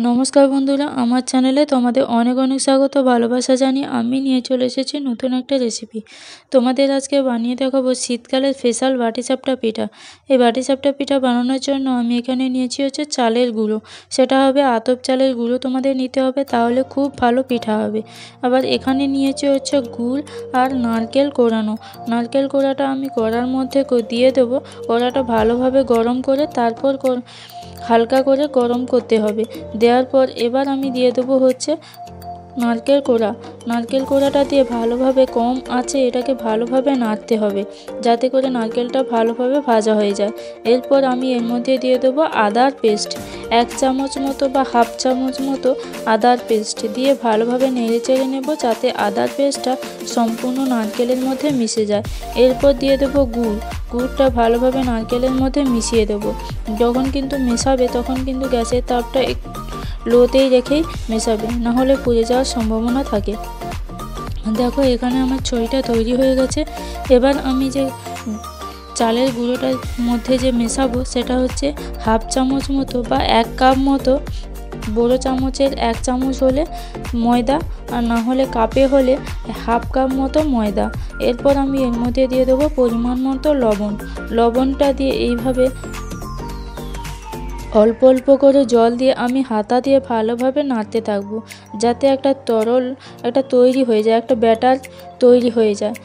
নমস্কার বন্ধুরা, আমার চ্যানেলে তোমাদের অনেক অনেক স্বাগত, ভালোবাসা জানিয়ে আমি নিয়ে চলে এসেছি নতুন একটা রেসিপি। তোমাদের আজকে বানিয়ে দেখাবো শীতকালের স্পেশাল বাটিসাপটা পিঠা। এই বাটিসাপটা পিঠা বানানোর জন্য আমি এখানে নিয়েছি হচ্ছে চালের গুঁড়ো। সেটা হবে আতপ চালের গুঁড়ো তোমাদের নিতে হবে, তাহলে খুব ভালো পিঠা হবে। আবার এখানে নিয়েছি হচ্ছে গুড় আর নারকেল কোড়ানো। নারকেল কোড়াটা আমি কড়ার মধ্যে দিয়ে দেবো। কড়াটা ভালোভাবে গরম করে তারপর হালকা করে গরম করতে হবে। দেওয়ার পর এবার আমি দিয়ে দেবো হচ্ছে নারকেল কোড়া। নারকেল কোড়াটা দিয়ে ভালোভাবে কম আঁচে এটাকে ভালোভাবে নাড়তে হবে, যাতে করে নারকেলটা ভালোভাবে ভাজা হয়ে যায়। এরপর আমি এর মধ্যে দিয়ে দেবো আদার পেস্ট, 1 চামচ মতো বা হাফ চামচ মতো আদার পেস্ট দিয়ে ভালোভাবে নেড়ে চেড়ে নেব, যাতে আদার পেস্টটা সম্পূর্ণ নারকেলের মধ্যে মিশে যায়। এরপর দিয়ে দেবো গুড়টা ভালোভাবে নারকেলের মধ্যে মিশিয়ে দেবো। যখন কিন্তু মেশাবে তখন কিন্তু গ্যাসের তাপটা লোতেই রেখেই মেশাবে, নাহলে পুড়ে যাওয়ার সম্ভাবনা থাকে। দেখো এখানে আমার ছড়িটা তৈরি হয়ে গেছে। এবার আমি যে চালের গুঁড়োটার মধ্যে যে মেশাবো সেটা হচ্ছে হাফ চামচ মতো বা 1 কাপ মতো, বড় চামচের 1 চামচ হলে ময়দা, আর না হলে কাপে হলে হাফ কাপ মতো ময়দা। এরপর আমি এর মধ্যে দিয়ে দেবো পরিমাণ মতো লবণটা দিয়ে এইভাবে অল্প অল্প করে জল দিয়ে আমি হাতা দিয়ে ভালোভাবে নাড়তে থাকবো, যাতে একটা তৈরি হয়ে যায়, একটা ব্যাটার তৈরি হয়ে যায়।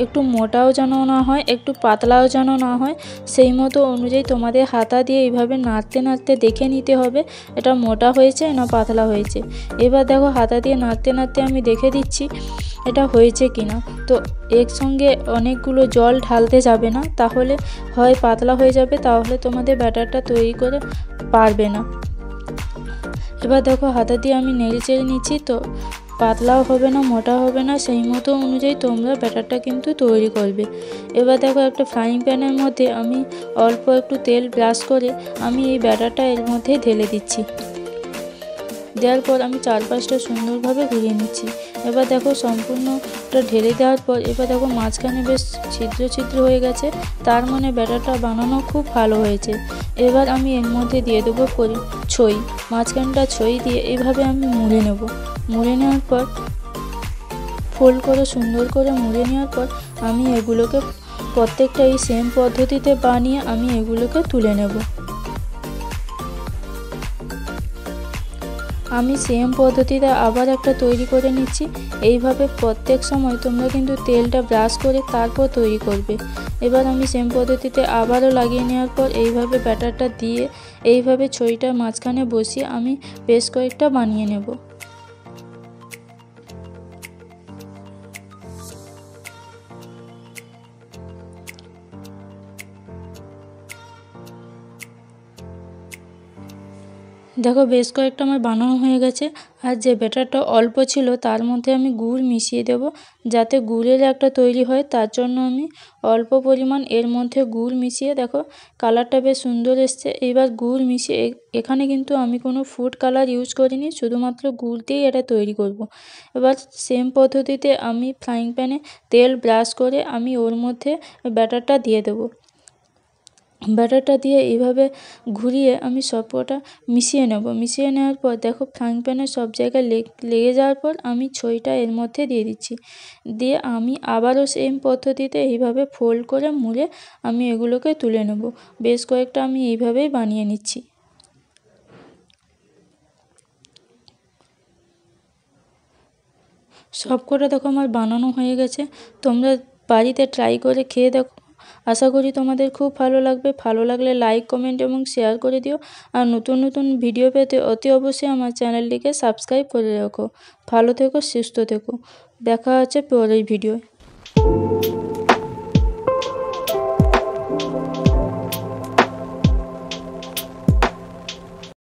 একটু মোটাও যেন না হয়, একটু পাতলাও যেন না হয়, সেই মতো অনুযায়ী তোমাদের হাতা দিয়ে এইভাবে নাড়তে নাড়তে দেখে নিতে হবে এটা মোটা হয়েছে না পাতলা হয়েছে। এবার দেখো হাতা দিয়ে নাড়তে নাড়তে আমি দেখে দিচ্ছি এটা হয়েছে কিনা। তো একসঙ্গে অনেকগুলো জল ঢালতে যাবে না, তাহলে হয় পাতলা হয়ে যাবে, তাহলে তোমাদের ব্যাটারটা তৈরি করে পারবে না। এবার দেখো হাতা দিয়ে আমি নেড়ে চেড়ে নিচ্ছি, তো পাতলাও হবে না মোটাও হবে না, সেই মতো অনুযায়ী তোমরা ব্যাটারটা কিন্তু তৈরি করবে। এবার দেখো একটা ফ্রাইং প্যানের মধ্যে আমি অল্প একটু তেল ব্রাশ করে আমি এই ব্যাটারটা এর মধ্যে ঢেলে দিচ্ছি। দেওয়ার পর আমি চারপাশটা সুন্দরভাবে ঘুরিয়ে নিচ্ছি। এবার দেখো সম্পূর্ণটা ঢেলে দেওয়ার পর এবার দেখো মাঝখানে বেশ ছিদ্র ছিদ্র হয়ে গেছে, তার মানে ব্যাটারটা বানানো খুব ভালো হয়েছে। এবার আমি এর মধ্যে দিয়ে দেবো ছই, মাঝখানটা ছই দিয়ে এইভাবে আমি মুড়ে নেব। মুড়ে নেওয়ার পর ফোল্ড করে সুন্দর করে মুড়ে নেওয়ার পর আমি এগুলোকে প্রত্যেকটা এই সেম পদ্ধতিতে বানিয়ে আমি এগুলোকে তুলে নেব। আমি সেম পদ্ধতিতে আবার একটা তৈরি করে নিচ্ছি। এইভাবে প্রত্যেক সময় তোমরা কিন্তু তেলটা ব্রাশ করে তারপর তৈরি করবে। এবার আমি সেম পদ্ধতিতে আবারও লাগিয়ে নেওয়ার পর এইভাবে ব্যাটারটা দিয়ে এইভাবে ছইটার মাঝখানে বসিয়ে আমি বেশ কয়েকটা বানিয়ে নেব। দেখো বেশ কয়েকটা আমার বানানো হয়ে গেছে। আর যে ব্যাটারটা অল্প ছিল তার মধ্যে আমি গুড় মিশিয়ে দেব, যাতে গুড়ের একটা তৈরি হয়, তার জন্য আমি অল্প পরিমাণ এর মধ্যে গুড় মিশিয়ে, দেখো কালারটা বেশ সুন্দর এসছে। এবার গুড় মিশিয়ে এখানে কিন্তু আমি কোনো ফুড কালার ইউজ করিনি, শুধুমাত্র গুড় দিয়েই এটা তৈরি করব। এবার সেম পদ্ধতিতে আমি ফ্রাইং প্যানে তেল ব্রাশ করে আমি ওর মধ্যে ব্যাটারটা দিয়ে দেবো। ব্যাটারটা দিয়ে এইভাবে ঘুরিয়ে আমি সবকটা মিশিয়ে নেব। মিশিয়ে নেওয়ার পর দেখো ফ্রাইং প্যানে সব জায়গায় লেগে যাওয়ার পর আমি ছইটা এর মধ্যে দিয়ে দিচ্ছি। দিয়ে আমি আবারও সেম পদ্ধতিতে এইভাবে ফোল্ড করে মুড়ে আমি এগুলোকে তুলে নেব। বেশ কয়েকটা আমি এইভাবেই বানিয়ে নিচ্ছি। সবকটা দেখো আমার বানানো হয়ে গেছে। তোমরা বাড়িতে ট্রাই করে খেয়ে দেখো, আশা করি তোমাদের খুব ভালো লাগবে। ভালো লাগলে লাইক, কমেন্ট এবং শেয়ার করে দিও। আর নতুন নতুন ভিডিও পেতে অতি অবশ্যই আমার চ্যানেলটিকে সাবস্ক্রাইব করে রাখো। ভালো থেকো, সুস্থ থেকো। দেখা হচ্ছে পরের ভিডিও।